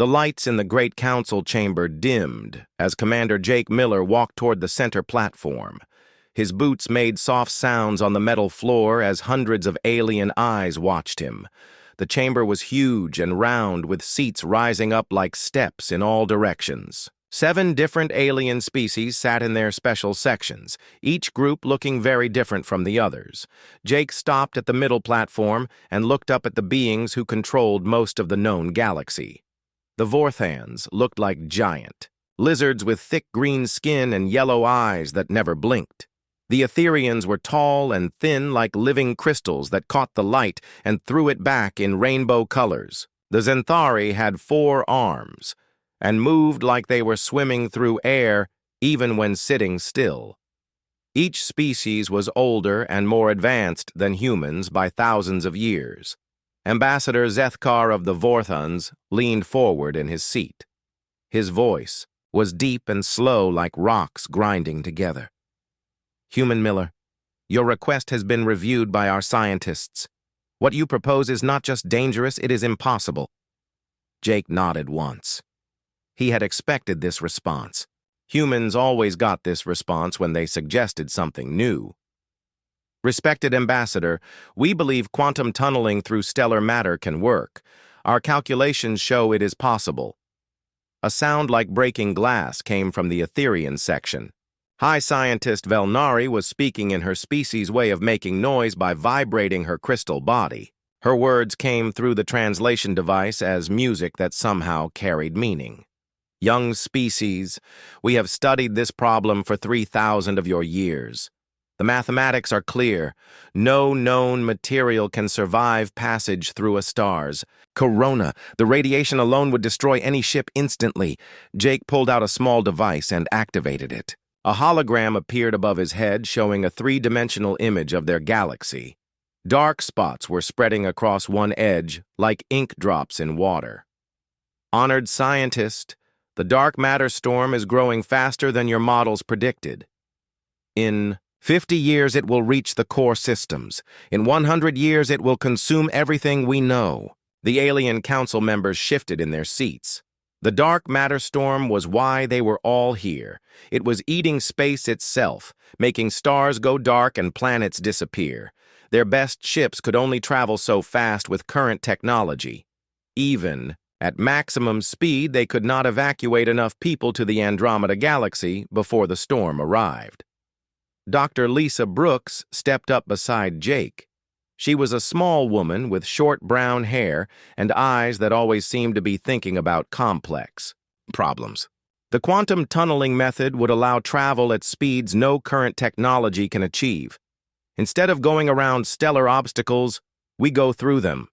The lights in the Great Council chamber dimmed as Commander Jake Miller walked toward the center platform. His boots made soft sounds on the metal floor as hundreds of alien eyes watched him. The chamber was huge and round, with seats rising up like steps in all directions. 7 different alien species sat in their special sections, each group looking very different from the others. Jake stopped at the middle platform and looked up at the beings who controlled most of the known galaxy. The Vorthans looked like giant lizards with thick green skin and yellow eyes that never blinked. The Etherians were tall and thin like living crystals that caught the light and threw it back in rainbow colors. The Zenthari had 4 arms and moved like they were swimming through air even when sitting still. Each species was older and more advanced than humans by thousands of years. Ambassador Zethkar of the Vorthans leaned forward in his seat. His voice was deep and slow like rocks grinding together. Human Miller, your request has been reviewed by our scientists. What you propose is not just dangerous, it is impossible. Jake nodded once. He had expected this response. Humans always got this response when they suggested something new. Respected Ambassador, we believe quantum tunneling through stellar matter can work. Our calculations show it is possible. A sound like breaking glass came from the Etherian section. High Scientist Velnari was speaking in her species' way of making noise by vibrating her crystal body. Her words came through the translation device as music that somehow carried meaning. Young species, we have studied this problem for 3,000 of your years. The mathematics are clear. No known material can survive passage through a star's corona. The radiation alone would destroy any ship instantly. Jake pulled out a small device and activated it. A hologram appeared above his head, showing a 3-dimensional image of their galaxy. Dark spots were spreading across one edge, like ink drops in water. Honored scientist, the dark matter storm is growing faster than your models predicted. In 50 years, it will reach the core systems. In 100 years, it will consume everything we know. The alien council members shifted in their seats. The dark matter storm was why they were all here. It was eating space itself, making stars go dark and planets disappear. Their best ships could only travel so fast with current technology. Even at maximum speed, they could not evacuate enough people to the Andromeda Galaxy before the storm arrived. Dr. Lisa Brooks stepped up beside Jake. She was a small woman with short brown hair and eyes that always seemed to be thinking about complex problems. The quantum tunneling method would allow travel at speeds no current technology can achieve. Instead of going around stellar obstacles, we go through them.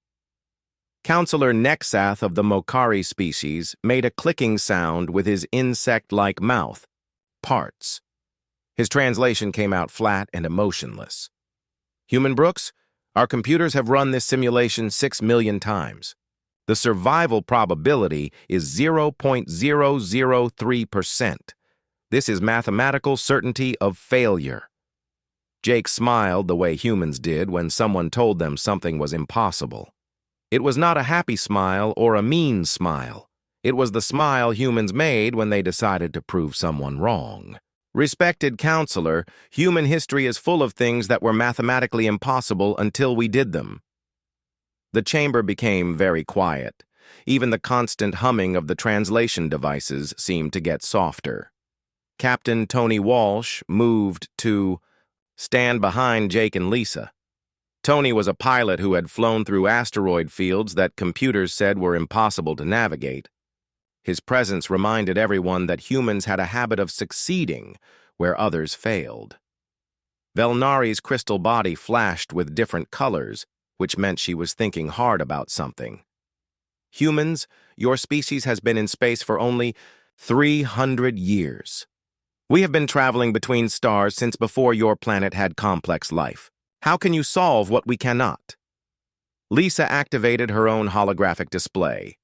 Counselor Nexath of the Mokari species made a clicking sound with his insect-like mouth. Parts. His translation came out flat and emotionless. Human Brooks, our computers have run this simulation 6 million times. The survival probability is 0.003%. This is mathematical certainty of failure. Jake smiled the way humans did when someone told them something was impossible. It was not a happy smile or a mean smile. It was the smile humans made when they decided to prove someone wrong. Respected counselor, human history is full of things that were mathematically impossible until we did them. The chamber became very quiet. Even the constant humming of the translation devices seemed to get softer. Captain Tony Walsh moved to stand behind Jake and Lisa. Tony was a pilot who had flown through asteroid fields that computers said were impossible to navigate. His presence reminded everyone that humans had a habit of succeeding where others failed. Velnari's crystal body flashed with different colors, which meant she was thinking hard about something. Humans, your species has been in space for only 300 years. We have been traveling between stars since before your planet had complex life. How can you solve what we cannot? Lisa activated her own holographic display.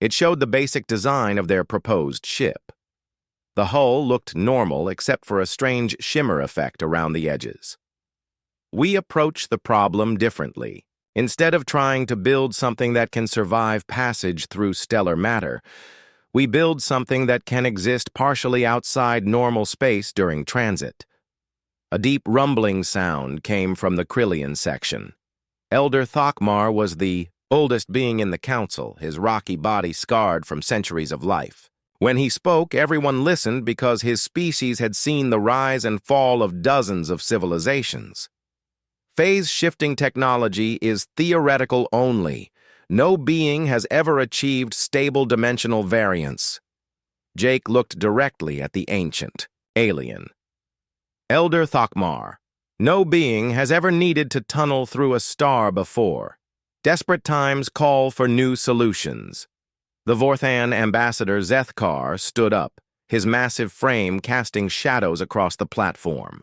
It showed the basic design of their proposed ship. The hull looked normal except for a strange shimmer effect around the edges. We approach the problem differently. Instead of trying to build something that can survive passage through stellar matter, we build something that can exist partially outside normal space during transit. A deep rumbling sound came from the Krillian section. Elder Thokmar was the oldest being in the council, his rocky body scarred from centuries of life. When he spoke, everyone listened because his species had seen the rise and fall of dozens of civilizations. Phase-shifting technology is theoretical only. No being has ever achieved stable dimensional variance. Jake looked directly at the ancient alien. Elder Thokmar, no being has ever needed to tunnel through a star before. Desperate times call for new solutions. The Vorthan ambassador Zethkar stood up, his massive frame casting shadows across the platform.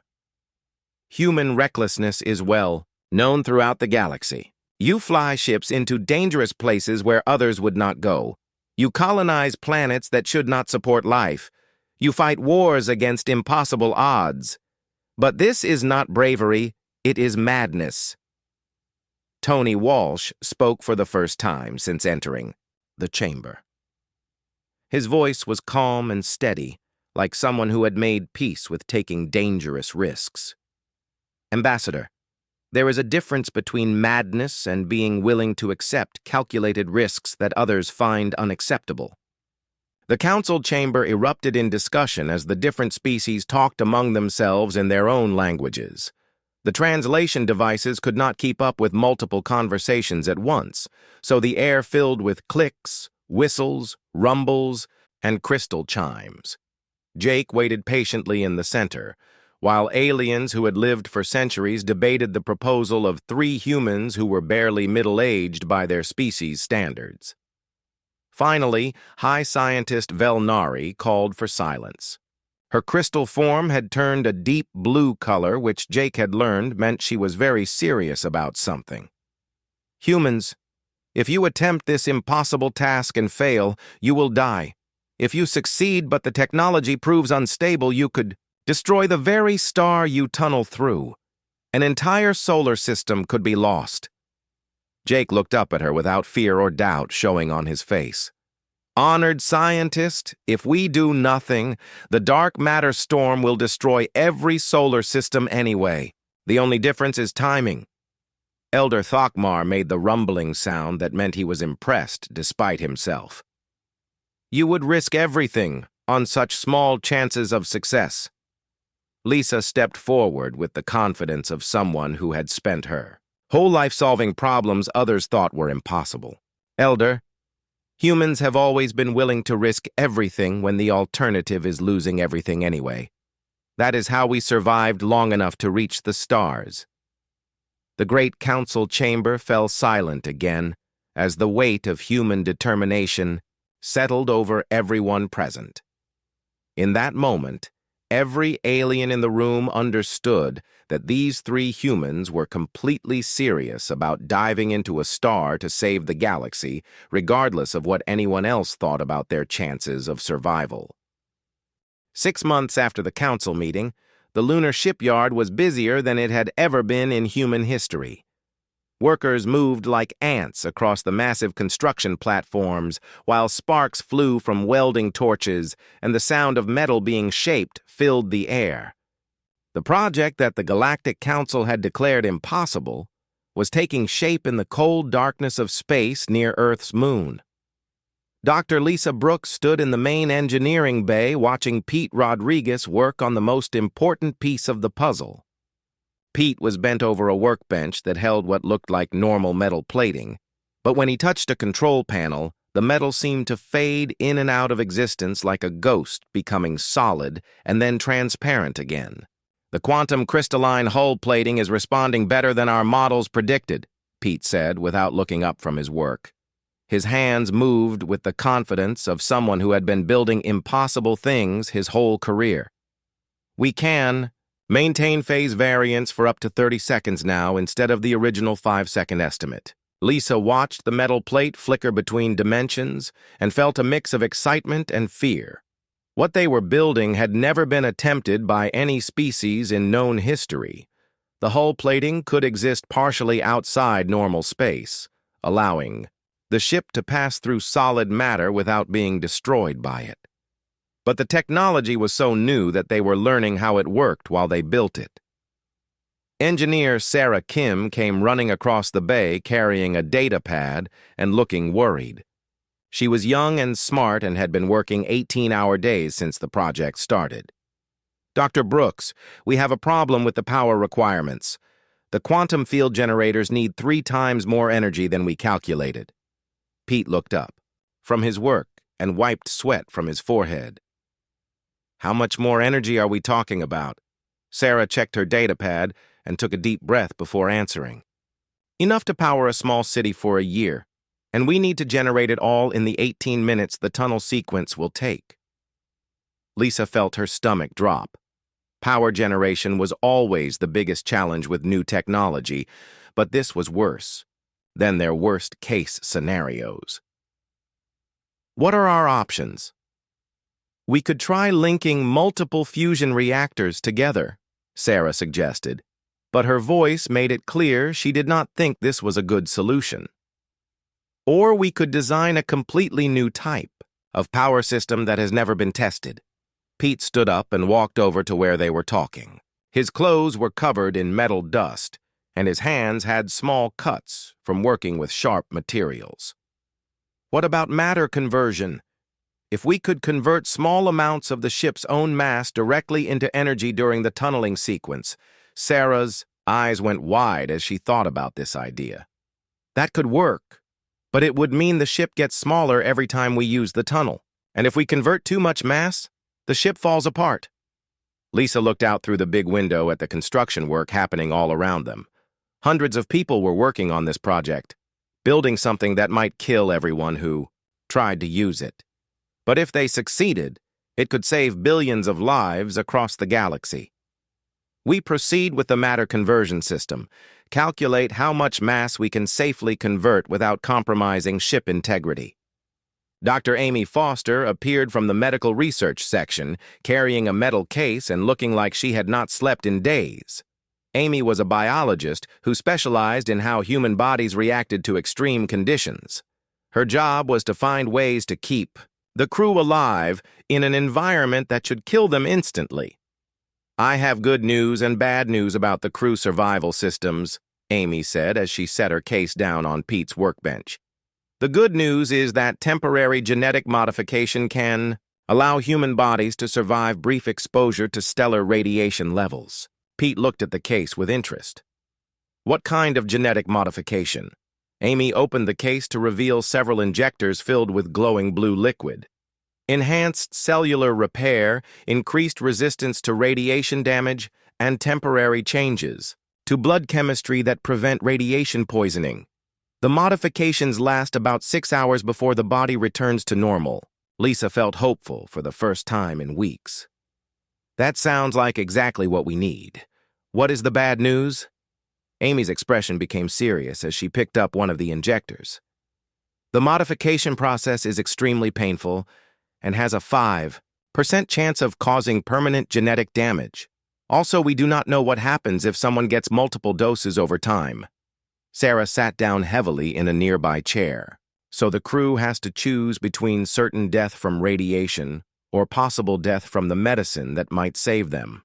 Human recklessness is well known throughout the galaxy. You fly ships into dangerous places where others would not go. You colonize planets that should not support life. You fight wars against impossible odds. But this is not bravery, it is madness. Tony Walsh spoke for the first time since entering the chamber. His voice was calm and steady, like someone who had made peace with taking dangerous risks. Ambassador, there is a difference between madness and being willing to accept calculated risks that others find unacceptable. The council chamber erupted in discussion as the different species talked among themselves in their own languages. The translation devices could not keep up with multiple conversations at once, so the air filled with clicks, whistles, rumbles, and crystal chimes. Jake waited patiently in the center, while aliens who had lived for centuries debated the proposal of 3 humans who were barely middle-aged by their species' standards. Finally, High Scientist Velnari called for silence. Her crystal form had turned a deep blue color, which Jake had learned meant she was very serious about something. Humans, if you attempt this impossible task and fail, you will die. If you succeed but the technology proves unstable, you could destroy the very star you tunnel through. An entire solar system could be lost. Jake looked up at her without fear or doubt showing on his face. Honored scientist, if we do nothing, the dark matter storm will destroy every solar system anyway. The only difference is timing. Elder Thokmar made the rumbling sound that meant he was impressed despite himself. You would risk everything on such small chances of success. Lisa stepped forward with the confidence of someone who had spent her whole life solving problems others thought were impossible. Elder, humans have always been willing to risk everything when the alternative is losing everything anyway. That is how we survived long enough to reach the stars. The great council chamber fell silent again as the weight of human determination settled over everyone present. In that moment, every alien in the room understood that these 3 humans were completely serious about diving into a star to save the galaxy, regardless of what anyone else thought about their chances of survival. 6 months after the council meeting, the lunar shipyard was busier than it had ever been in human history. Workers moved like ants across the massive construction platforms, while sparks flew from welding torches and the sound of metal being shaped filled the air. The project that the Galactic Council had declared impossible was taking shape in the cold darkness of space near Earth's moon. Dr. Lisa Brooks stood in the main engineering bay watching Pete Rodriguez work on the most important piece of the puzzle. Pete was bent over a workbench that held what looked like normal metal plating, but when he touched a control panel, the metal seemed to fade in and out of existence like a ghost, becoming solid and then transparent again. The quantum crystalline hull plating is responding better than our models predicted, Pete said without looking up from his work. His hands moved with the confidence of someone who had been building impossible things his whole career. We can maintain phase variance for up to 30 seconds now instead of the original 5-second estimate. Lisa watched the metal plate flicker between dimensions and felt a mix of excitement and fear. What they were building had never been attempted by any species in known history, The hull plating could exist partially outside normal space, allowing the ship to pass through solid matter without being destroyed by it. But the technology was so new that they were learning how it worked while they built it. Engineer Sarah Kim came running across the bay carrying a data pad and looking worried. She was young and smart and had been working 18-hour days since the project started. "Dr. Brooks, we have a problem with the power requirements. The quantum field generators need 3 times more energy than we calculated." Pete looked up from his work and wiped sweat from his forehead. "How much more energy are we talking about?" Sarah checked her data pad and took a deep breath before answering. "Enough to power a small city for a year, and we need to generate it all in the 18 minutes the tunnel sequence will take." Lisa felt her stomach drop. Power generation was always the biggest challenge with new technology, but this was worse than their worst-case scenarios. "What are our options?" "We could try linking multiple fusion reactors together," Sarah suggested, but her voice made it clear she did not think this was a good solution. "Or we could design a completely new type of power system that has never been tested." Pete stood up and walked over to where they were talking. His clothes were covered in metal dust, and his hands had small cuts from working with sharp materials. "What about matter conversion? If we could convert small amounts of the ship's own mass directly into energy during the tunneling sequence," Sarah's eyes went wide as she thought about this idea. "That could work, but it would mean the ship gets smaller every time we use the tunnel. And if we convert too much mass, the ship falls apart." Lisa looked out through the big window at the construction work happening all around them. Hundreds of people were working on this project, building something that might kill everyone who tried to use it. But if they succeeded, it could save billions of lives across the galaxy. "We proceed with the matter conversion system, calculate how much mass we can safely convert without compromising ship integrity." Dr. Amy Foster appeared from the medical research section, carrying a metal case and looking like she had not slept in days. Amy was a biologist who specialized in how human bodies reacted to extreme conditions. Her job was to find ways to keep the crew alive in an environment that should kill them instantly. "I have good news and bad news about the crew survival systems," Amy said as she set her case down on Pete's workbench. "The good news is that temporary genetic modification can allow human bodies to survive brief exposure to stellar radiation levels." Pete looked at the case with interest. "What kind of genetic modification?" Amy opened the case to reveal several injectors filled with glowing blue liquid. "Enhanced cellular repair, increased resistance to radiation damage, and temporary changes to blood chemistry that prevent radiation poisoning. The modifications last about 6 hours before the body returns to normal." Lisa felt hopeful for the first time in weeks. "That sounds like exactly what we need. What is the bad news?" Amy's expression became serious as she picked up one of the injectors. "The modification process is extremely painful and has a 5% chance of causing permanent genetic damage. Also, we do not know what happens if someone gets multiple doses over time." Sarah sat down heavily in a nearby chair. "So the crew has to choose between certain death from radiation or possible death from the medicine that might save them."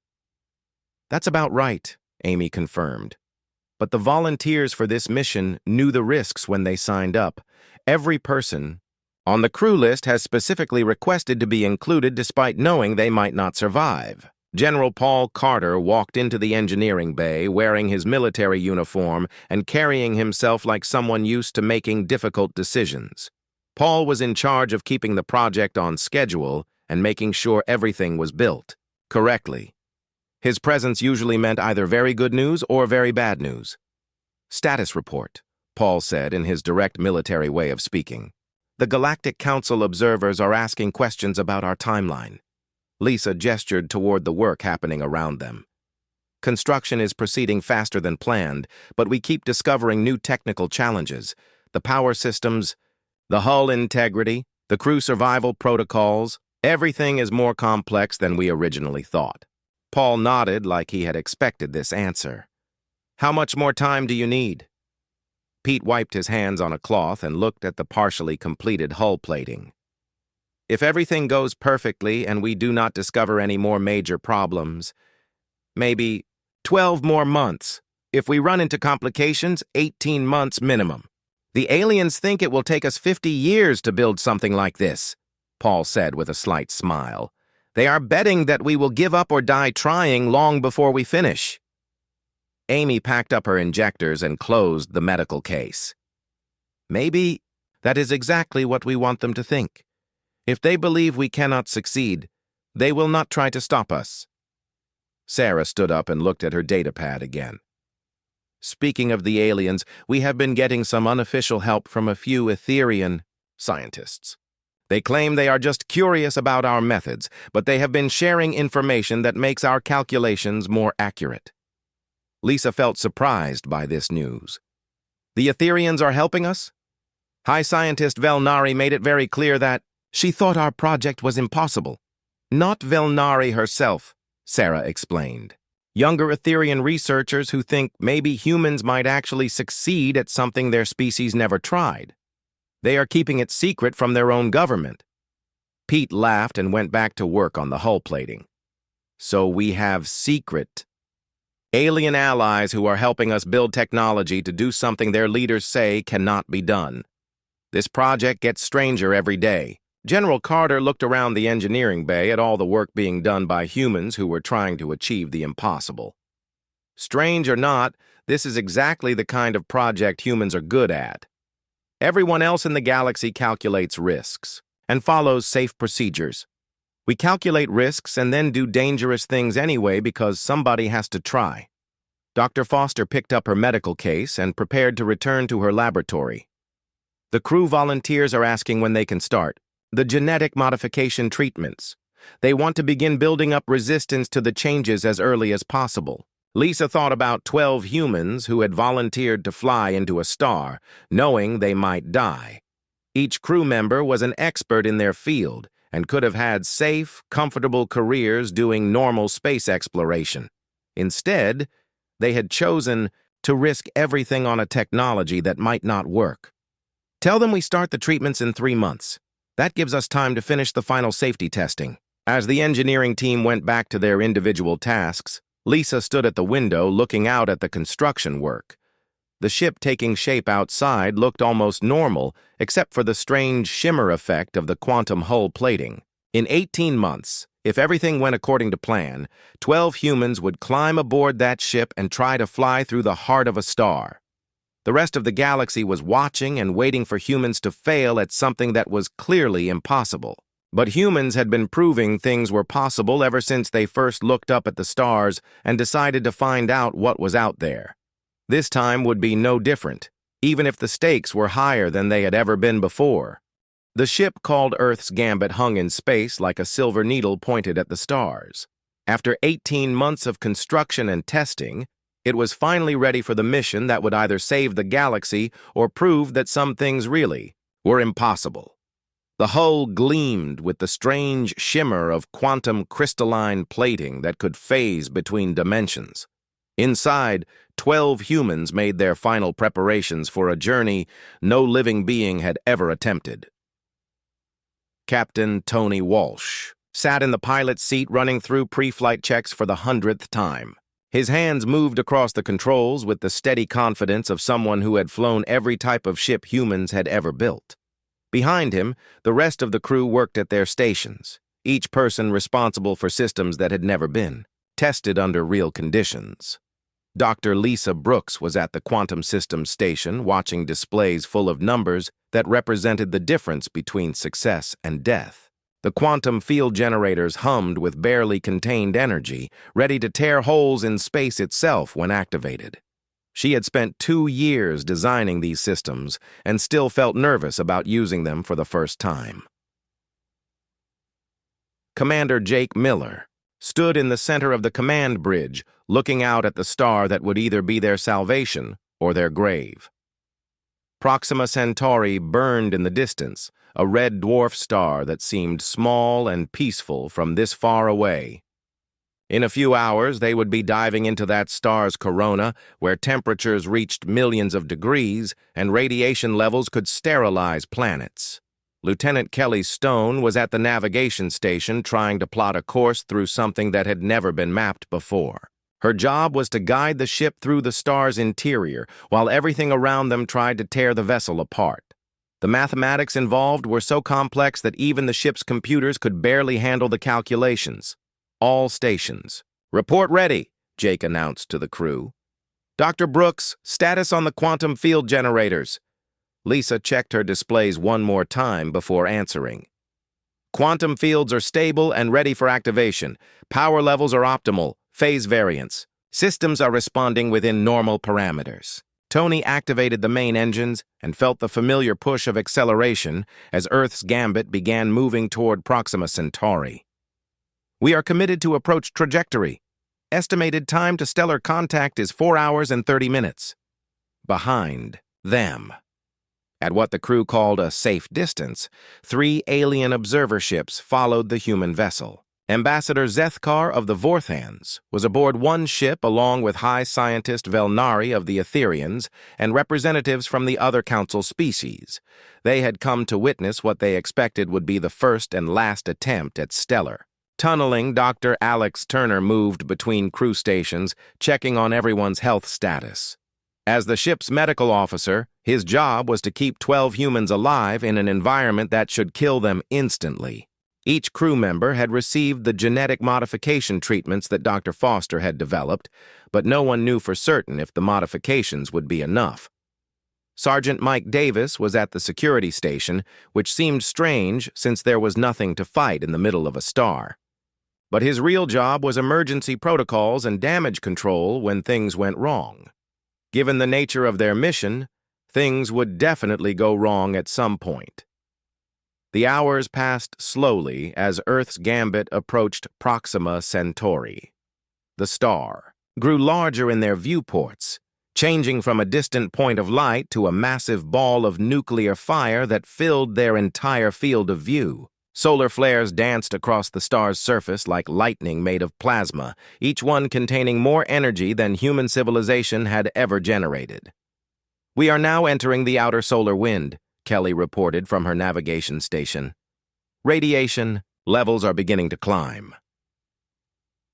"That's about right," Amy confirmed. "But the volunteers for this mission knew the risks when they signed up. Every person on the crew list has specifically requested to be included despite knowing they might not survive." General Paul Carter walked into the engineering bay wearing his military uniform and carrying himself like someone used to making difficult decisions. Paul was in charge of keeping the project on schedule and making sure everything was built correctly. His presence usually meant either very good news or very bad news. "Status report," Paul said in his direct military way of speaking. "The Galactic Council observers are asking questions about our timeline." Lisa gestured toward the work happening around them. "Construction is proceeding faster than planned, but we keep discovering new technical challenges. The power systems, the hull integrity, the crew survival protocols, everything is more complex than we originally thought." Paul nodded like he had expected this answer. How much more time do you need? Pete wiped his hands on a cloth and looked at the partially completed hull plating. If everything goes perfectly and we do not discover any more major problems, maybe 12 more months. If we run into complications, 18 months minimum. The aliens think it will take us 50 years to build something like this, Paul said with a slight smile. They are betting that we will give up or die trying long before we finish. Amy packed up her injectors and closed the medical case. Maybe that is exactly what we want them to think. If they believe we cannot succeed, they will not try to stop us. Sarah stood up and looked at her datapad again. Speaking of the aliens, we have been getting some unofficial help from a few Etherian scientists. They claim they are just curious about our methods, but they have been sharing information that makes our calculations more accurate. Lisa felt surprised by this news. The Etherians are helping us? High Scientist Velnari made it very clear that she thought our project was impossible. Not Velnari herself, Sarah explained. Younger Etherian researchers who think maybe humans might actually succeed at something their species never tried. They are keeping it secret from their own government. Pete laughed and went back to work on the hull plating. So we have secret alien allies who are helping us build technology to do something their leaders say cannot be done. This project gets stranger every day. General Carter looked around the engineering bay at all the work being done by humans who were trying to achieve the impossible. Strange or not, this is exactly the kind of project humans are good at. Everyone else in the galaxy calculates risks and follows safe procedures. We calculate risks and then do dangerous things anyway because somebody has to try. Dr. Foster picked up her medical case and prepared to return to her laboratory. The crew volunteers are asking when they can start. The genetic modification treatments. They want to begin building up resistance to the changes as early as possible. Lisa thought about 12 humans who had volunteered to fly into a star, knowing they might die. Each crew member was an expert in their field and could have had safe, comfortable careers doing normal space exploration. Instead, they had chosen to risk everything on a technology that might not work. Tell them we start the treatments in 3 months. That gives us time to finish the final safety testing. As the engineering team went back to their individual tasks, Lisa stood at the window looking out at the construction work. The ship taking shape outside looked almost normal, except for the strange shimmer effect of the quantum hull plating. In 18 months, if everything went according to plan, 12 humans would climb aboard that ship and try to fly through the heart of a star. The rest of the galaxy was watching and waiting for humans to fail at something that was clearly impossible. But humans had been proving things were possible ever since they first looked up at the stars and decided to find out what was out there. This time would be no different, even if the stakes were higher than they had ever been before. The ship called Earth's Gambit hung in space like a silver needle pointed at the stars. After 18 months of construction and testing, it was finally ready for the mission that would either save the galaxy or prove that some things really were impossible. The hull gleamed with the strange shimmer of quantum crystalline plating that could phase between dimensions. Inside, 12 humans made their final preparations for a journey no living being had ever attempted. Captain Tony Walsh sat in the pilot's seat running through pre-flight checks for the 100th time. His hands moved across the controls with the steady confidence of someone who had flown every type of ship humans had ever built. Behind him, the rest of the crew worked at their stations, each person responsible for systems that had never been tested under real conditions. Dr. Lisa Brooks was at the Quantum Systems Station watching displays full of numbers that represented the difference between success and death. The quantum field generators hummed with barely contained energy, ready to tear holes in space itself when activated. She had spent 2 years designing these systems and still felt nervous about using them for the first time. Commander Jake Miller stood in the center of the command bridge, looking out at the star that would either be their salvation or their grave. Proxima Centauri burned in the distance, a red dwarf star that seemed small and peaceful from this far away. In a few hours, they would be diving into that star's corona, where temperatures reached millions of degrees and radiation levels could sterilize planets. Lieutenant Kelly Stone was at the navigation station trying to plot a course through something that had never been mapped before. Her job was to guide the ship through the star's interior, while everything around them tried to tear the vessel apart. The mathematics involved were so complex that even the ship's computers could barely handle the calculations. All stations. "Report ready," Jake announced to the crew. "Dr. Brooks, status on the quantum field generators." Lisa checked her displays one more time before answering. "Quantum fields are stable and ready for activation. Power levels are optimal. Phase variance. Systems are responding within normal parameters." Tony activated the main engines and felt the familiar push of acceleration as Earth's gambit began moving toward Proxima Centauri. "We are committed to approach trajectory. Estimated time to stellar contact is 4 hours and 30 minutes. Behind them. At what the crew called a safe distance, 3 alien observer ships followed the human vessel. Ambassador Zethkar of the Vorthans was aboard one ship along with High Scientist Velnari of the Etherians and representatives from the other council species. They had come to witness what they expected would be the first and last attempt at stellar. Tunneling, Dr. Alex Turner moved between crew stations, checking on everyone's health status. As the ship's medical officer, his job was to keep 12 humans alive in an environment that should kill them instantly. Each crew member had received the genetic modification treatments that Dr. Foster had developed, but no one knew for certain if the modifications would be enough. Sergeant Mike Davis was at the security station, which seemed strange since there was nothing to fight in the middle of a star. But his real job was emergency protocols and damage control when things went wrong. Given the nature of their mission, things would definitely go wrong at some point. The hours passed slowly as Earth's gambit approached Proxima Centauri. The star grew larger in their viewports, changing from a distant point of light to a massive ball of nuclear fire that filled their entire field of view. Solar flares danced across the star's surface like lightning made of plasma, each one containing more energy than human civilization had ever generated. "We are now entering the outer solar wind," Kelly reported from her navigation station. "Radiation levels are beginning to climb."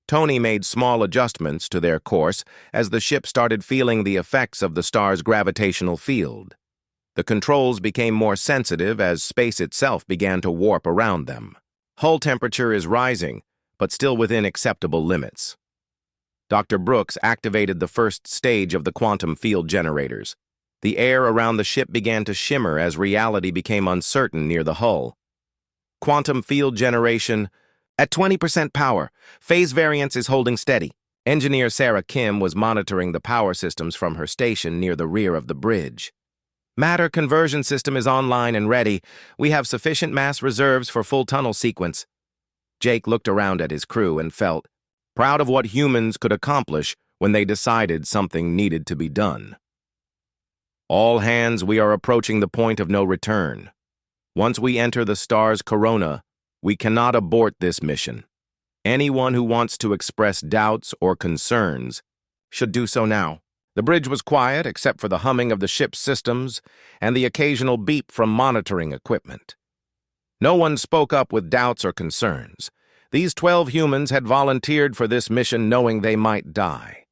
Tony made small adjustments to their course as the ship started feeling the effects of the star's gravitational field. The controls became more sensitive as space itself began to warp around them. Hull temperature is rising, but still within acceptable limits. Dr. Brooks activated the first stage of the quantum field generators. The air around the ship began to shimmer as reality became uncertain near the hull. "Quantum field generation at 20% power. Phase variance is holding steady." Engineer Sarah Kim was monitoring the power systems from her station near the rear of the bridge. "Matter conversion system is online and ready. We have sufficient mass reserves for full tunnel sequence." Jake looked around at his crew and felt proud of what humans could accomplish when they decided something needed to be done. "All hands, we are approaching the point of no return. Once we enter the star's corona, we cannot abort this mission. Anyone who wants to express doubts or concerns should do so now." The bridge was quiet except for the humming of the ship's systems and the occasional beep from monitoring equipment. No one spoke up with doubts or concerns. These 12 humans had volunteered for this mission knowing they might die,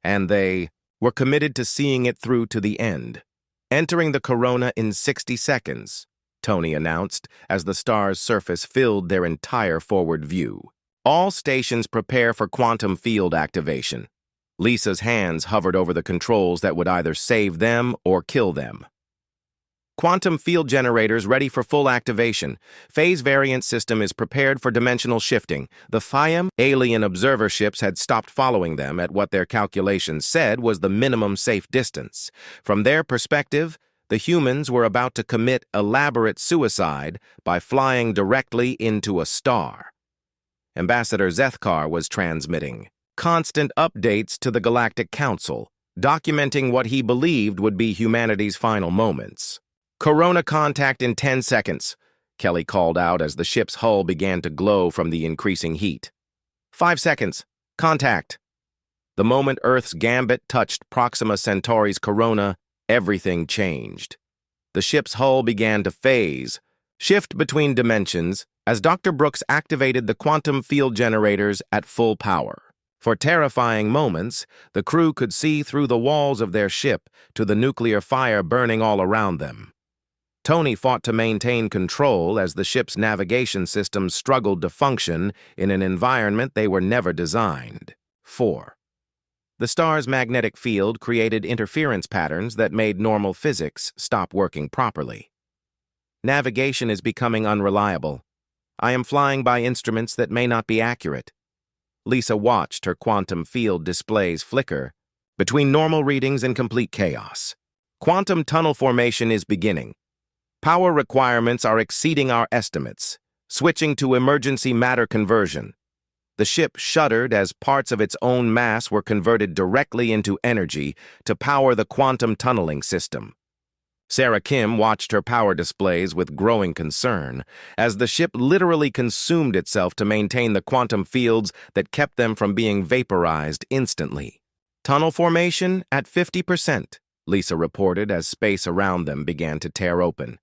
and they were committed to seeing it through to the end. "Entering the corona in 60 seconds, Tony announced as the star's surface filled their entire forward view. "All stations prepare for quantum field activation." Lisa's hands hovered over the controls that would either save them or kill them. "Quantum field generators ready for full activation. Phase variance system is prepared for dimensional shifting." The FIAM alien observer ships had stopped following them at what their calculations said was the minimum safe distance. From their perspective, the humans were about to commit elaborate suicide by flying directly into a star. Ambassador Zethkar was transmitting constant updates to the Galactic Council, documenting what he believed would be humanity's final moments. "Corona contact in 10 seconds, Kelly called out as the ship's hull began to glow from the increasing heat. 5 seconds. Contact! The moment Earth's gambit touched Proxima Centauri's corona, everything changed. The ship's hull began to phase, shift between dimensions, as Dr. Brooks activated the quantum field generators at full power. For terrifying moments, the crew could see through the walls of their ship to the nuclear fire burning all around them. Tony fought to maintain control as the ship's navigation systems struggled to function in an environment they were never designed. 4. The star's magnetic field created interference patterns that made normal physics stop working properly. Navigation is becoming unreliable. I am flying by instruments that may not be accurate. Lisa watched her quantum field displays flicker between normal readings and complete chaos. Quantum tunnel formation is beginning. Power requirements are exceeding our estimates, switching to emergency matter conversion. The ship shuddered as parts of its own mass were converted directly into energy to power the quantum tunneling system. Sarah Kim watched her power displays with growing concern as the ship literally consumed itself to maintain the quantum fields that kept them from being vaporized instantly. Tunnel formation at 50%, Lisa reported as space around them began to tear open.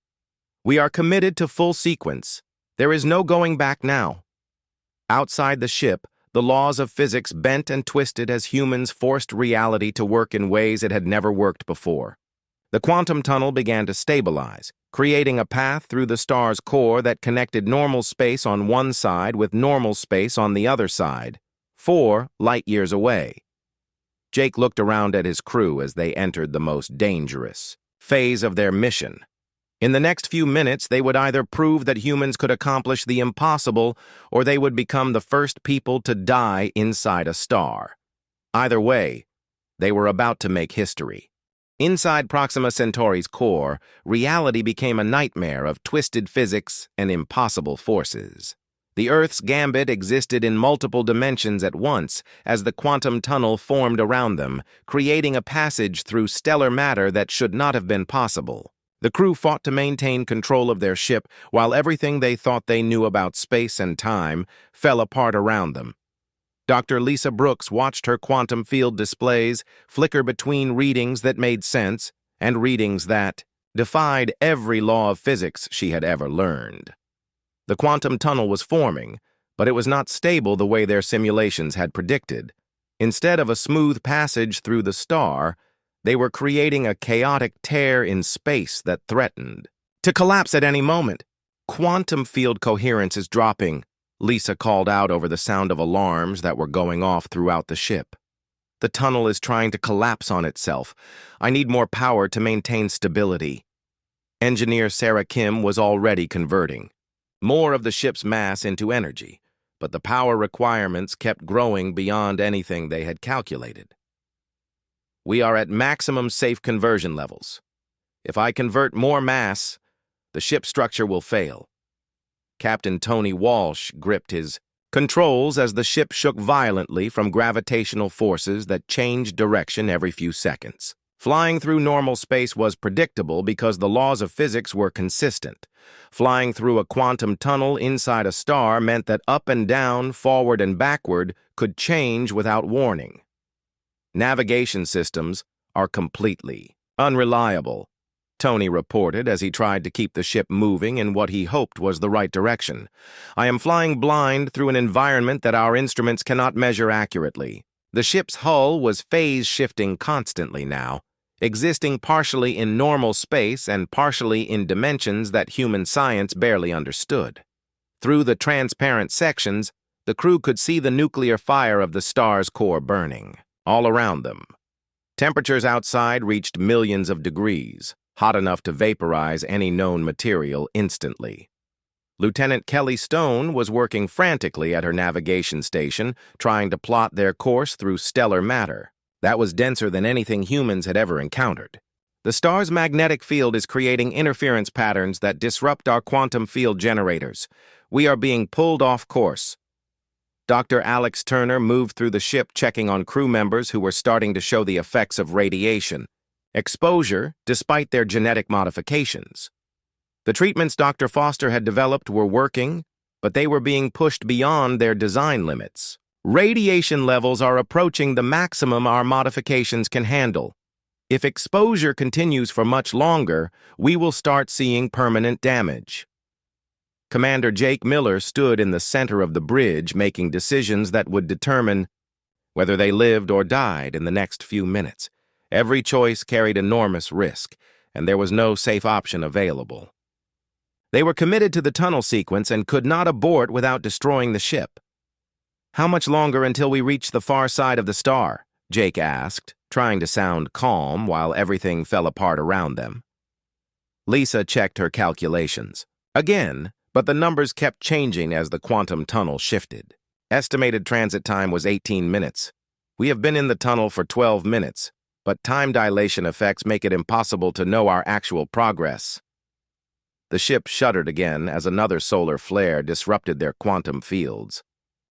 We are committed to full sequence. There is no going back now. Outside the ship, the laws of physics bent and twisted as humans forced reality to work in ways it had never worked before. The quantum tunnel began to stabilize, creating a path through the star's core that connected normal space on one side with normal space on the other side, 4 light-years away. Jake looked around at his crew as they entered the most dangerous phase of their mission. In the next few minutes, they would either prove that humans could accomplish the impossible, or they would become the first people to die inside a star. Either way, they were about to make history. Inside Proxima Centauri's core, reality became a nightmare of twisted physics and impossible forces. The Earth's gambit existed in multiple dimensions at once as the quantum tunnel formed around them, creating a passage through stellar matter that should not have been possible. The crew fought to maintain control of their ship while everything they thought they knew about space and time fell apart around them. Dr. Lisa Brooks watched her quantum field displays flicker between readings that made sense and readings that defied every law of physics she had ever learned. The quantum tunnel was forming, but it was not stable the way their simulations had predicted. Instead of a smooth passage through the star, they were creating a chaotic tear in space that threatened to collapse at any moment. Quantum field coherence is dropping, Lisa called out over the sound of alarms that were going off throughout the ship. The tunnel is trying to collapse on itself. I need more power to maintain stability. Engineer Sarah Kim was already converting more of the ship's mass into energy, but the power requirements kept growing beyond anything they had calculated. We are at maximum safe conversion levels. If I convert more mass, the ship structure will fail. Captain Tony Walsh gripped his controls as the ship shook violently from gravitational forces that changed direction every few seconds. Flying through normal space was predictable because the laws of physics were consistent. Flying through a quantum tunnel inside a star meant that up and down, forward and backward could change without warning. Navigation systems are completely unreliable, Tony reported as he tried to keep the ship moving in what he hoped was the right direction. I am flying blind through an environment that our instruments cannot measure accurately. The ship's hull was phase-shifting constantly now, existing partially in normal space and partially in dimensions that human science barely understood. Through the transparent sections, the crew could see the nuclear fire of the star's core burning all around them. Temperatures outside reached millions of degrees, hot enough to vaporize any known material instantly. Lieutenant Kelly Stone was working frantically at her navigation station, trying to plot their course through stellar matter that was denser than anything humans had ever encountered. The star's magnetic field is creating interference patterns that disrupt our quantum field generators. We are being pulled off course. Dr. Alex Turner moved through the ship checking on crew members who were starting to show the effects of radiation exposure despite their genetic modifications. The treatments Dr. Foster had developed were working, but they were being pushed beyond their design limits. Radiation levels are approaching the maximum our modifications can handle. If exposure continues for much longer, we will start seeing permanent damage. Commander Jake Miller stood in the center of the bridge, making decisions that would determine whether they lived or died in the next few minutes. Every choice carried enormous risk, and there was no safe option available. They were committed to the tunnel sequence and could not abort without destroying the ship. "How much longer until we reach the far side of the star?" Jake asked, trying to sound calm while everything fell apart around them. Lisa checked her calculations. Again, but the numbers kept changing as the quantum tunnel shifted. Estimated transit time was 18 minutes. We have been in the tunnel for 12 minutes, but time dilation effects make it impossible to know our actual progress. The ship shuddered again as another solar flare disrupted their quantum fields.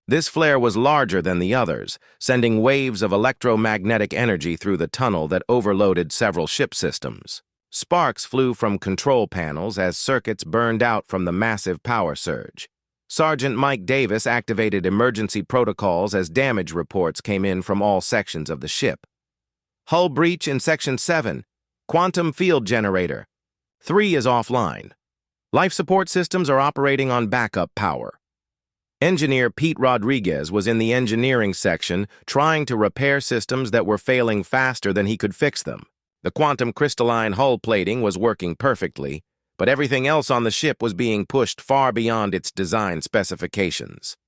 This flare was larger than the others, sending waves of electromagnetic energy through the tunnel that overloaded several ship systems. Sparks flew from control panels as circuits burned out from the massive power surge. Sergeant Mike Davis activated emergency protocols as damage reports came in from all sections of the ship. "Hull breach in Section 7. Quantum field generator. 3 is offline. Life support systems are operating on backup power." Engineer Pete Rodriguez was in the engineering section trying to repair systems that were failing faster than he could fix them. The quantum crystalline hull plating was working perfectly, but everything else on the ship was being pushed far beyond its design specifications.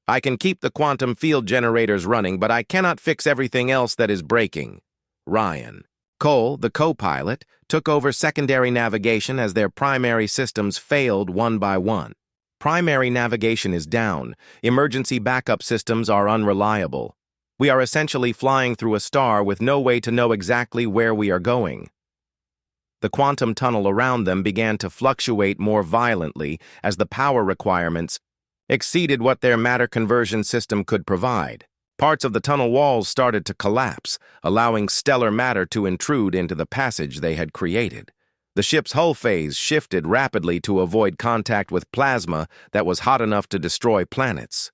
"I can keep the quantum field generators running, but I cannot fix everything else that is breaking." Ryan Cole, the co-pilot, took over secondary navigation as their primary systems failed one by one. "Primary navigation is down. Emergency backup systems are unreliable. We are essentially flying through a star with no way to know exactly where we are going." The quantum tunnel around them began to fluctuate more violently as the power requirements exceeded what their matter conversion system could provide. Parts of the tunnel walls started to collapse, allowing stellar matter to intrude into the passage they had created. The ship's hull phase shifted rapidly to avoid contact with plasma that was hot enough to destroy planets.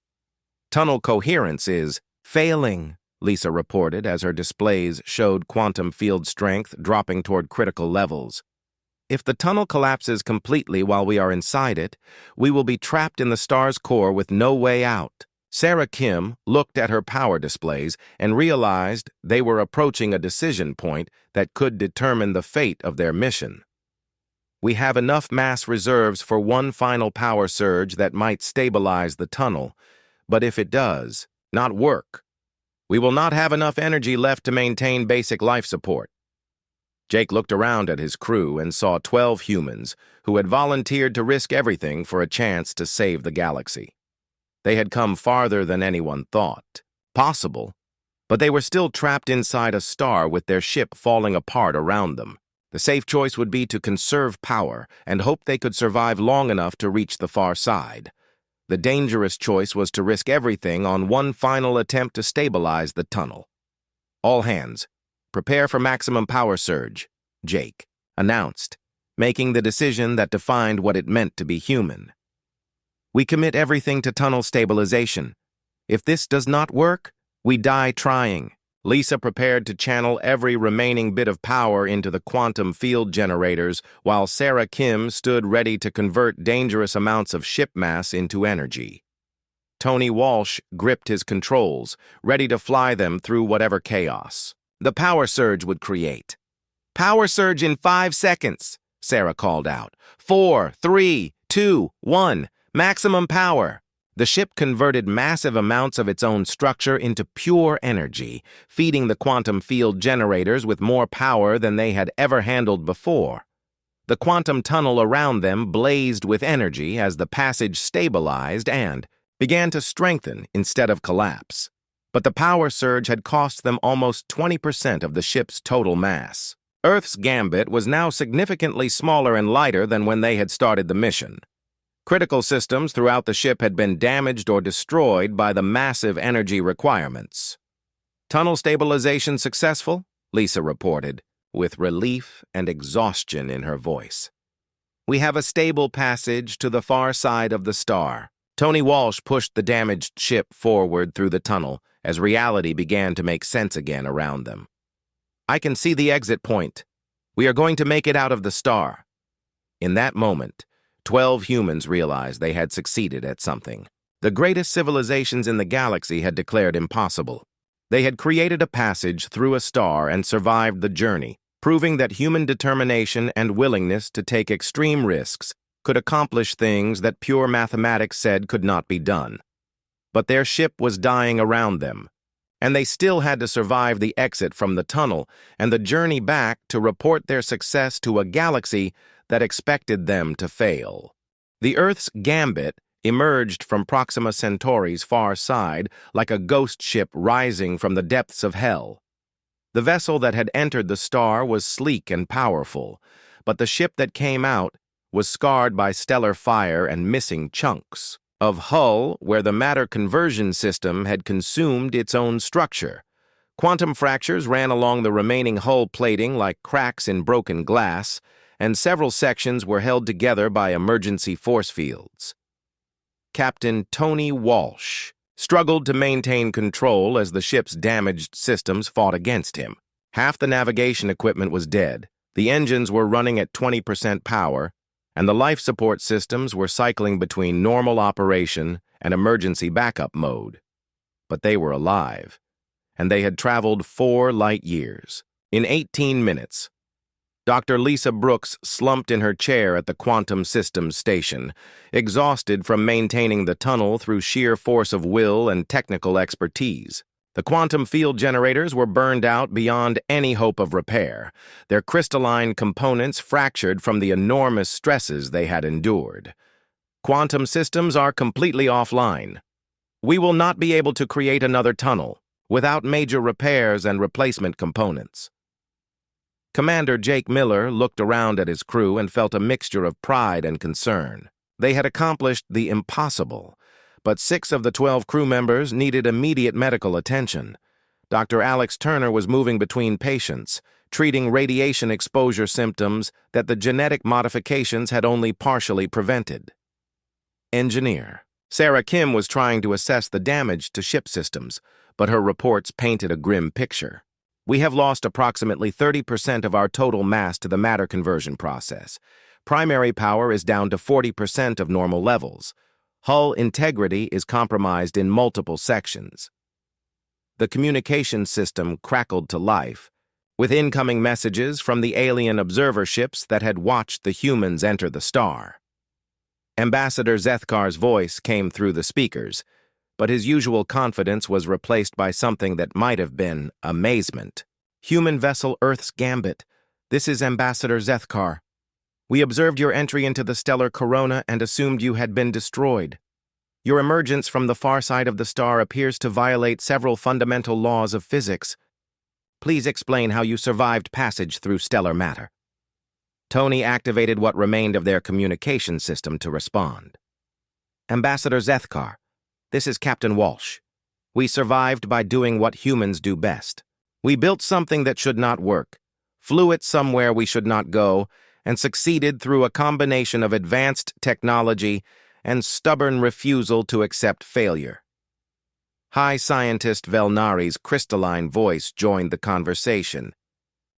"Tunnel coherence is failing," Lisa reported as her displays showed quantum field strength dropping toward critical levels. "If the tunnel collapses completely while we are inside it, we will be trapped in the star's core with no way out." Sarah Kim looked at her power displays and realized they were approaching a decision point that could determine the fate of their mission. "We have enough mass reserves for one final power surge that might stabilize the tunnel, but if it does not work, we will not have enough energy left to maintain basic life support." Jake looked around at his crew and saw 12 humans who had volunteered to risk everything for a chance to save the galaxy. They had come farther than anyone thought possible, but they were still trapped inside a star with their ship falling apart around them. The safe choice would be to conserve power and hope they could survive long enough to reach the far side. The dangerous choice was to risk everything on one final attempt to stabilize the tunnel. "All hands, prepare for maximum power surge," Jake announced, making the decision that defined what it meant to be human. "We commit everything to tunnel stabilization. If this does not work, we die trying." Lisa prepared to channel every remaining bit of power into the quantum field generators, while Sarah Kim stood ready to convert dangerous amounts of ship mass into energy. Tony Walsh gripped his controls, ready to fly them through whatever chaos the power surge would create. "Power surge in 5 seconds, Sarah called out. 4, 3, 2, 1, maximum power." The ship converted massive amounts of its own structure into pure energy, feeding the quantum field generators with more power than they had ever handled before. The quantum tunnel around them blazed with energy as the passage stabilized and began to strengthen instead of collapse. But the power surge had cost them almost 20% of the ship's total mass. Earth's gambit was now significantly smaller and lighter than when they had started the mission. Critical systems throughout the ship had been damaged or destroyed by the massive energy requirements. "Tunnel stabilization successful," Lisa reported, with relief and exhaustion in her voice. "We have a stable passage to the far side of the star." Tony Walsh pushed the damaged ship forward through the tunnel as reality began to make sense again around them. "I can see the exit point. We are going to make it out of the star." In that moment, 12 humans realized they had succeeded at something the greatest civilizations in the galaxy had declared impossible. They had created a passage through a star and survived the journey, proving that human determination and willingness to take extreme risks could accomplish things that pure mathematics said could not be done. But their ship was dying around them, and they still had to survive the exit from the tunnel and the journey back to report their success to a galaxy that expected them to fail. The Earth's gambit emerged from Proxima Centauri's far side like a ghost ship rising from the depths of hell. The vessel that had entered the star was sleek and powerful, but the ship that came out was scarred by stellar fire and missing chunks of hull where the matter conversion system had consumed its own structure. Quantum fractures ran along the remaining hull plating like cracks in broken glass, and several sections were held together by emergency force fields. Captain Tony Walsh struggled to maintain control as the ship's damaged systems fought against him. Half the navigation equipment was dead, the engines were running at 20% power, and the life support systems were cycling between normal operation and emergency backup mode. But they were alive, and they had traveled 4 light years. In 18 minutes, Dr. Lisa Brooks slumped in her chair at the Quantum Systems Station, exhausted from maintaining the tunnel through sheer force of will and technical expertise. The quantum field generators were burned out beyond any hope of repair, their crystalline components fractured from the enormous stresses they had endured. "Quantum systems are completely offline. We will not be able to create another tunnel without major repairs and replacement components." Commander Jake Miller looked around at his crew and felt a mixture of pride and concern. They had accomplished the impossible, but 6 of the 12 crew members needed immediate medical attention. Dr. Alex Turner was moving between patients, treating radiation exposure symptoms that the genetic modifications had only partially prevented. Engineer Sarah Kim was trying to assess the damage to ship systems, but her reports painted a grim picture. "We have lost approximately 30% of our total mass to the matter conversion process. Primary power is down to 40% of normal levels. Hull integrity is compromised in multiple sections." The communication system crackled to life, with incoming messages from the alien observer ships that had watched the humans enter the star. Ambassador Zethkar's voice came through the speakers, but his usual confidence was replaced by something that might have been amazement. "Human vessel Earth's Gambit. This is Ambassador Zethkar. We observed your entry into the stellar corona and assumed you had been destroyed. Your emergence from the far side of the star appears to violate several fundamental laws of physics. Please explain how you survived passage through stellar matter." Tony activated what remained of their communication system to respond. "Ambassador Zethkar, this is Captain Walsh. We survived by doing what humans do best. We built something that should not work, flew it somewhere we should not go, and succeeded through a combination of advanced technology and stubborn refusal to accept failure." High Scientist Velnari's crystalline voice joined the conversation,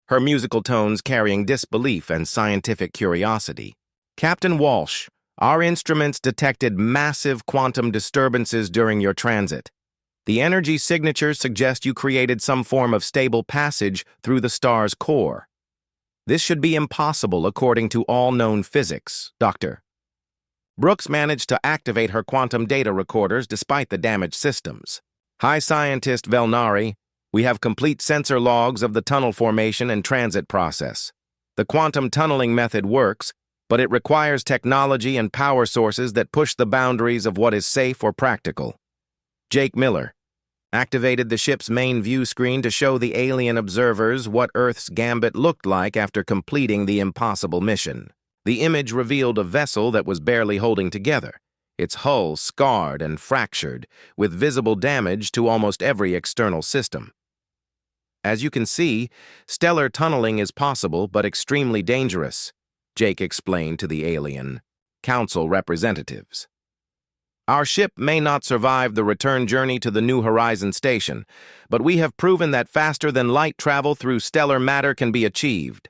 her musical tones carrying disbelief and scientific curiosity. "Captain Walsh, our instruments detected massive quantum disturbances during your transit. The energy signatures suggest you created some form of stable passage through the star's core. This should be impossible according to all known physics, Doctor." Brooks managed to activate her quantum data recorders despite the damaged systems. "High Scientist Velnari, we have complete sensor logs of the tunnel formation and transit process. The quantum tunneling method works, but it requires technology and power sources that push the boundaries of what is safe or practical." Jake Miller activated the ship's main view screen to show the alien observers what Earth's Gambit looked like after completing the impossible mission. The image revealed a vessel that was barely holding together, its hull scarred and fractured, with visible damage to almost every external system. "As you can see, stellar tunneling is possible but extremely dangerous," Jake explained to the alien council representatives. Our ship may not survive the return journey to the New Horizon station, but we have proven that faster-than-light travel through stellar matter can be achieved.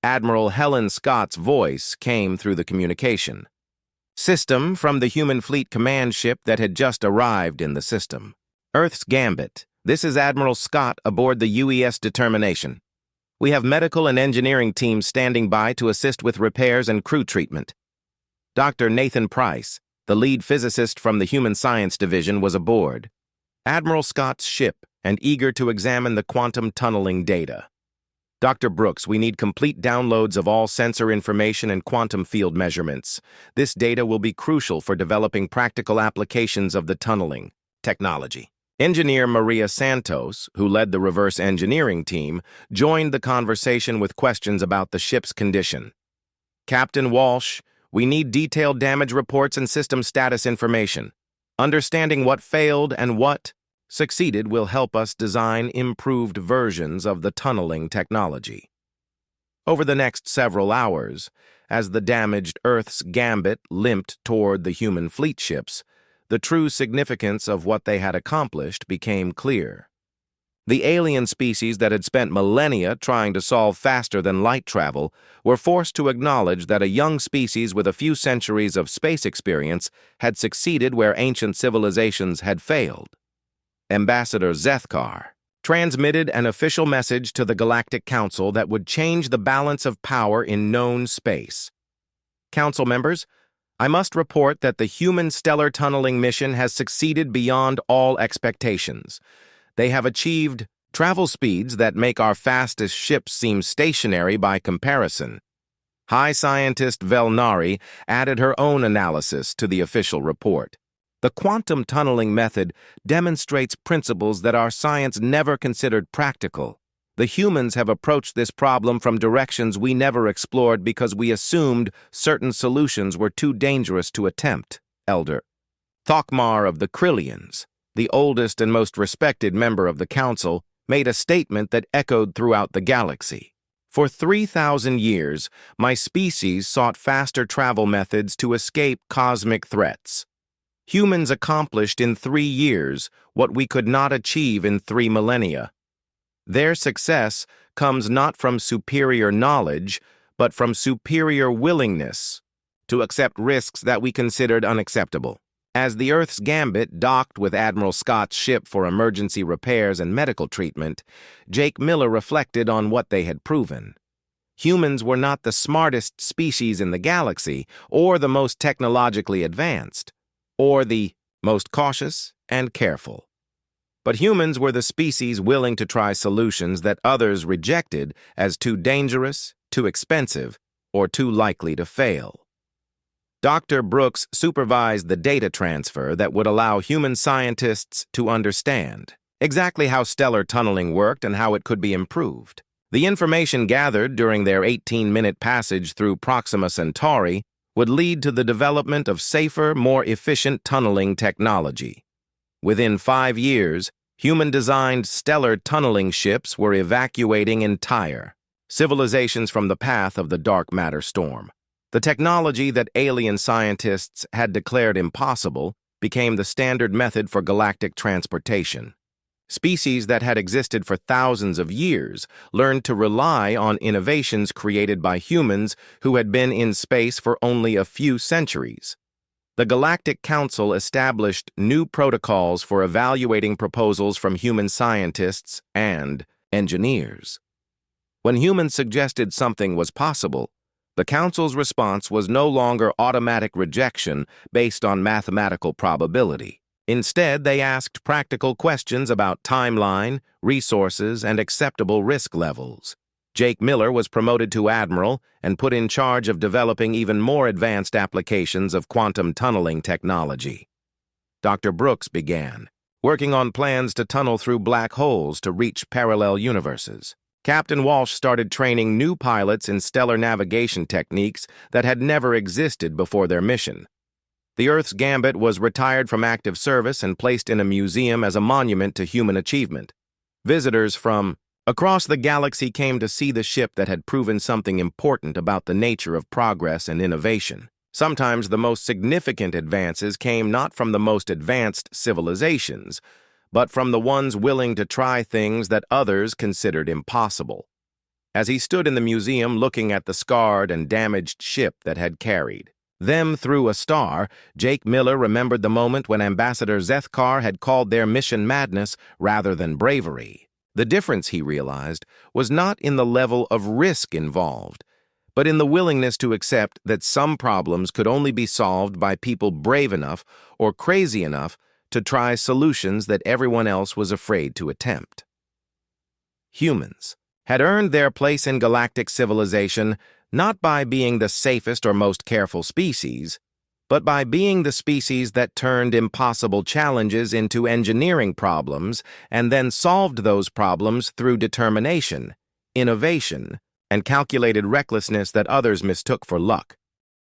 Admiral Helen Scott's voice came through the communication system from the human fleet command ship that had just arrived in the system. Earth's Gambit. This is Admiral Scott aboard the UES Determination. We have medical and engineering teams standing by to assist with repairs and crew treatment. Dr. Nathan Price, the lead physicist from the Human Science Division, was aboard Admiral Scott's ship and eager to examine the quantum tunneling data. Dr. Brooks, we need complete downloads of all sensor information and quantum field measurements. This data will be crucial for developing practical applications of the tunneling technology. Engineer Maria Santos, who led the reverse engineering team, joined the conversation with questions about the ship's condition. Captain Walsh, we need detailed damage reports and system status information. Understanding what failed and what succeeded will help us design improved versions of the tunneling technology. Over the next several hours, as the damaged Earth's Gambit limped toward the human fleet ships, the true significance of what they had accomplished became clear. The alien species that had spent millennia trying to solve faster-than-light travel were forced to acknowledge that a young species with a few centuries of space experience had succeeded where ancient civilizations had failed. Ambassador Zethkar transmitted an official message to the Galactic Council that would change the balance of power in known space. Council members, I must report that the human stellar tunneling mission has succeeded beyond all expectations. They have achieved travel speeds that make our fastest ships seem stationary by comparison. High Scientist Velnari added her own analysis to the official report. The quantum tunneling method demonstrates principles that our science never considered practical. The humans have approached this problem from directions we never explored because we assumed certain solutions were too dangerous to attempt. Elder Thokmar of the Krillians, the oldest and most respected member of the Council, made a statement that echoed throughout the galaxy. For 3,000 years, my species sought faster travel methods to escape cosmic threats. Humans accomplished in 3 years what we could not achieve in 3 millennia. Their success comes not from superior knowledge, but from superior willingness to accept risks that we considered unacceptable. As the Earth's Gambit docked with Admiral Scott's ship for emergency repairs and medical treatment, Jake Miller reflected on what they had proven. Humans were not the smartest species in the galaxy, or the most technologically advanced, or the most cautious and careful. But humans were the species willing to try solutions that others rejected as too dangerous, too expensive, or too likely to fail. Dr. Brooks supervised the data transfer that would allow human scientists to understand exactly how stellar tunneling worked and how it could be improved. The information gathered during their 18-minute passage through Proxima Centauri would lead to the development of safer, more efficient tunneling technology. Within 5 years, human-designed stellar tunneling ships were evacuating entire civilizations from the path of the dark matter storm. The technology that alien scientists had declared impossible became the standard method for galactic transportation. Species that had existed for thousands of years learned to rely on innovations created by humans who had been in space for only a few centuries. The Galactic Council established new protocols for evaluating proposals from human scientists and engineers. When humans suggested something was possible, the Council's response was no longer automatic rejection based on mathematical probability. Instead, they asked practical questions about timeline, resources, and acceptable risk levels. Jake Miller was promoted to admiral and put in charge of developing even more advanced applications of quantum tunneling technology. Dr. Brooks began working on plans to tunnel through black holes to reach parallel universes. Captain Walsh started training new pilots in stellar navigation techniques that had never existed before their mission. The Earth's Gambit was retired from active service and placed in a museum as a monument to human achievement. Visitors from across the galaxy came to see the ship that had proven something important about the nature of progress and innovation. Sometimes the most significant advances came not from the most advanced civilizations, but from the ones willing to try things that others considered impossible. As he stood in the museum looking at the scarred and damaged ship that had carried them through a star, Jake Miller remembered the moment when Ambassador Zethkar had called their mission madness rather than bravery. The difference, he realized, was not in the level of risk involved, but in the willingness to accept that some problems could only be solved by people brave enough or crazy enough to try solutions that everyone else was afraid to attempt. Humans had earned their place in galactic civilization not by being the safest or most careful species, but by being the species that turned impossible challenges into engineering problems and then solved those problems through determination, innovation, and calculated recklessness that others mistook for luck.